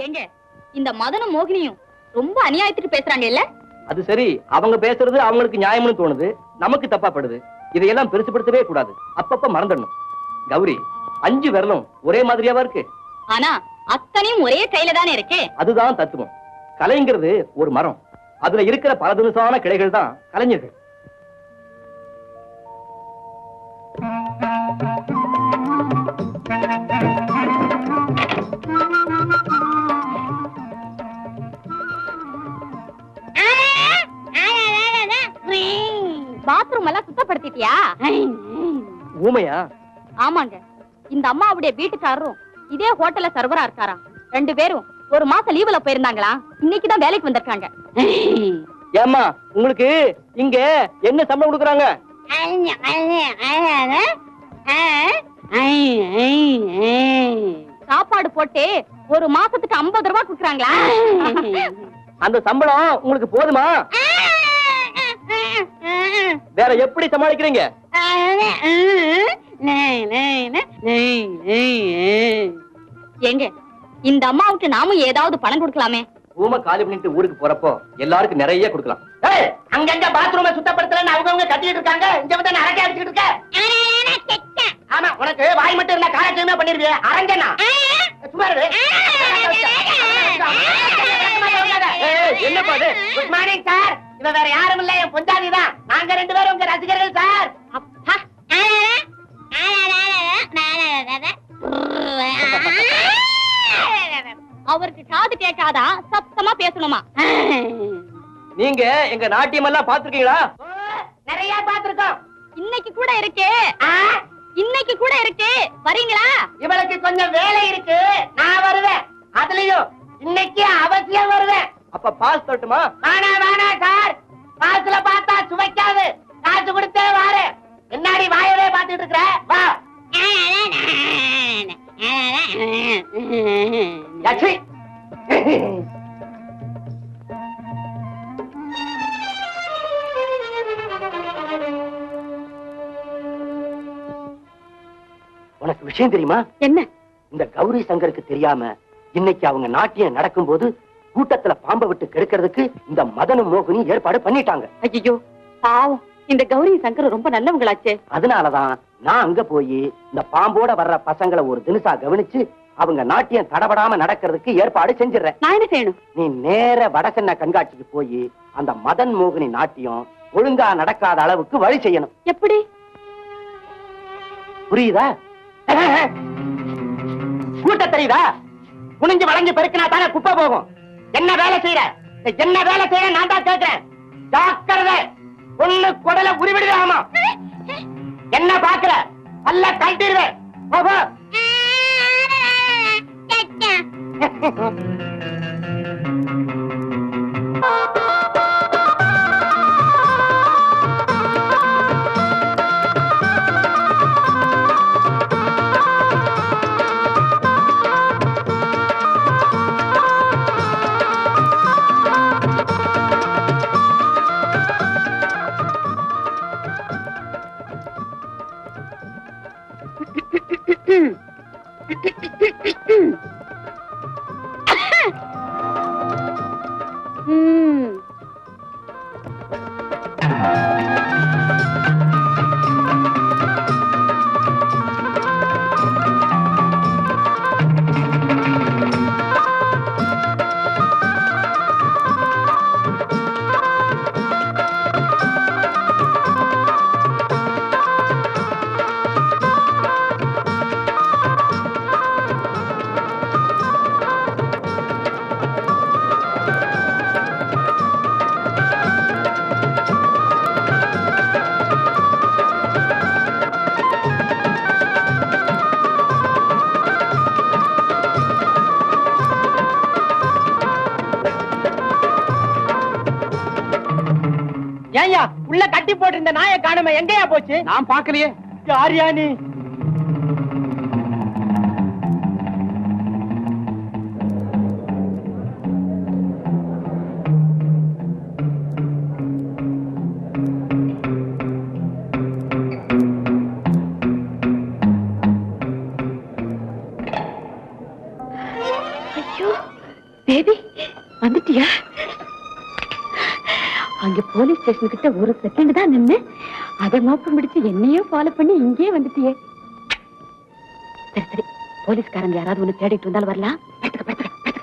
ஏங்க இந்த மதனும் மோகினியும் ரொம்ப அநியாயத்துக்கு பேசுறாங்க இல்ல? அது சரி, அவங்க பேசுறது அவங்களுக்கு நியாயம்னு தோணுது, நமக்கு தப்பா படுது. இதையெல்லாம் பெருசுபடுத்தவே கூடாது, அப்பப்ப மறந்துடணும். கௌரி, 5 விரலும் ஒரே மாதிரியாவா இருக்கு? ஆனா அத்தனையும் ஒரே கையில தானே இருக்கு. அதுதான் தத்துவம். கலைங்கிறது ஒரு மரம், அதுல இருக்கிற பல தினசான கிளைகள் தான் கலைஞர்கள். பாத்ரூம் எல்லாம் சுத்தப்படுத்திட்டியா? ஊமையா? ஆமாங்க, இந்த அம்மாவுடைய வீட்டுக்காரரும் இதே ஹோட்டல்ல சர்வரா இருக்காராம். 2 பேரும் ஒரு மாசம் லீவுல போயிருந்தாங்களா, இன்னைக்குதான் வேலைக்கு வந்திருக்காங்க. ஏம்மா, உங்களுக்கு இங்க என்ன சம்பளம் கொடுக்குறாங்க? சாப்பாடு போட்டு ஒரு மாசத்துக்கு 50 ரூபாய் கொடுக்குறாங்களா? அந்த சம்பளம் உங்களுக்கு போதுமா? வேற எப்படி சமாளிக்கிறீங்க? எங்க இந்த அம்மாவுக்கு நாமும் ஏதாவது பணம் கொடுக்கலாமே. ரூம காலி பண்ணிட்டு ஊருக்கு போறப்போ எல்லாருக்கும் நிறைய கொடுக்கலாம். அங்கங்க பாத்ரூம சுத்தப்படுத்தலன்னு அவங்க கத்திட்டு இருக்காங்க, இங்க வந்து அரட்டை அடிச்சுட்டு இருக்க. ஆமா, உனக்கு வாய் மட்டும் இருந்தா காலட்சேபமே பண்ணிருவியே, அரஞ்சனா சும்மா இரு. என்ன பாது? Good morning sir. இவ வேற யாரும் இல்ல, என் பொஞ்சாதி தான். நாங்க 2 பேரும் உங்க ரசிகர்கள் சார். அப்பா, அவருக்கு காது கேட்காதா? சத்தமா பேசணுமா? நீங்க எங்க நாட்டியம் எல்லாம் பாத்துருக்கீங்களா? நிறைய பாத்துருக்கோம். இன்னைக்கு கூட இருக்கு, இன்னைக்கு கூட இருக்கு. வரீங்களா? இவளுக்கு கொஞ்சம் வேலை இருக்கு, நான் வருவேன். அதுலயும் இன்னைக்கு அவசியம் வருவேன். அப்ப பாஸ் தட்டுமா? வேணா வேணா சார், காசுல பார்த்தா சுவைக்காது. காசு கொடுத்தே வாரு. என்னாடி வாயவே பாத்துட்டு இருக்கிற? வா. யட்சி. உனக்கு விஷயம் தெரியுமா? என்ன? இந்த கௌரி சங்கருக்கு தெரியாம இன்னைக்கு அவங்க நாட்டியம் நடக்கும் போது கூட்டத்துல பாம்பை விட்டு கெடுக்கிறதுக்கு இந்த மதனும் மோகினி ஏற்பாடு பண்ணிட்டாங்க. ஐயோ பாவம், இந்த கௌரி சங்கர் ரொம்ப நல்லவங்களாச்சே. அதனாலதான் நான் அங்க போய் இந்த பாம்போட வர்ற பசங்களை ஒரு தினசா கவனிச்சு அவங்க நாட்டியம் தடபடாம நடக்கிறதுக்கு ஏற்பாடு செஞ்சிடறேன். நான் என்ன செய்யணும்? நீ நேர வடசென்ன கண்காட்சிக்கு போய் அந்த மதன் மோகினி நாட்டியம் ஒழுங்கா நடக்காத அளவுக்கு வழி செய்யணும். எப்படி? புரியுதா? கூட்ட தெரியுதா? குனிஞ்சு வளைஞ்சு பெருக்கினா தானே குப்பை போகும். என்ன வேலை செய்யற? என்ன வேலை செய்யற? நான் தான் கேட்கிறேன். ஜாக்கிரதை, ஒண்ணு குடல உருவிடுவாமா. என்ன பாக்குற? அல்ல கழட்டிடுவேன். ஏய்யா, உள்ள கட்டி போட்டு இந்த நாயை காணுமே, எங்கயா போச்சு? நான் பாக்கலையே. யாரியா நீ? ஐயோ, பேபி வந்துட்டியா? அங்க போலீஸ் ஸ்டேஷன் கிட்ட ஒரு செகண்ட் தான் நின்னு அதை நோக்கம் பிடிச்சு என்னையும் ஃபாலோ பண்ணி இங்கே வந்துட்டியே. சரி சரி, போலீஸ்காரங்க யாராவது ஒண்ணு தேடிட்டு வந்தாலும் வரலாம். படுத்துக்க படுத்துக்க படுத்துக்க.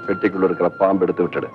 பெட்டிக்குள்ள இருக்கிற பாம்பு எடுத்து விட்டுடு.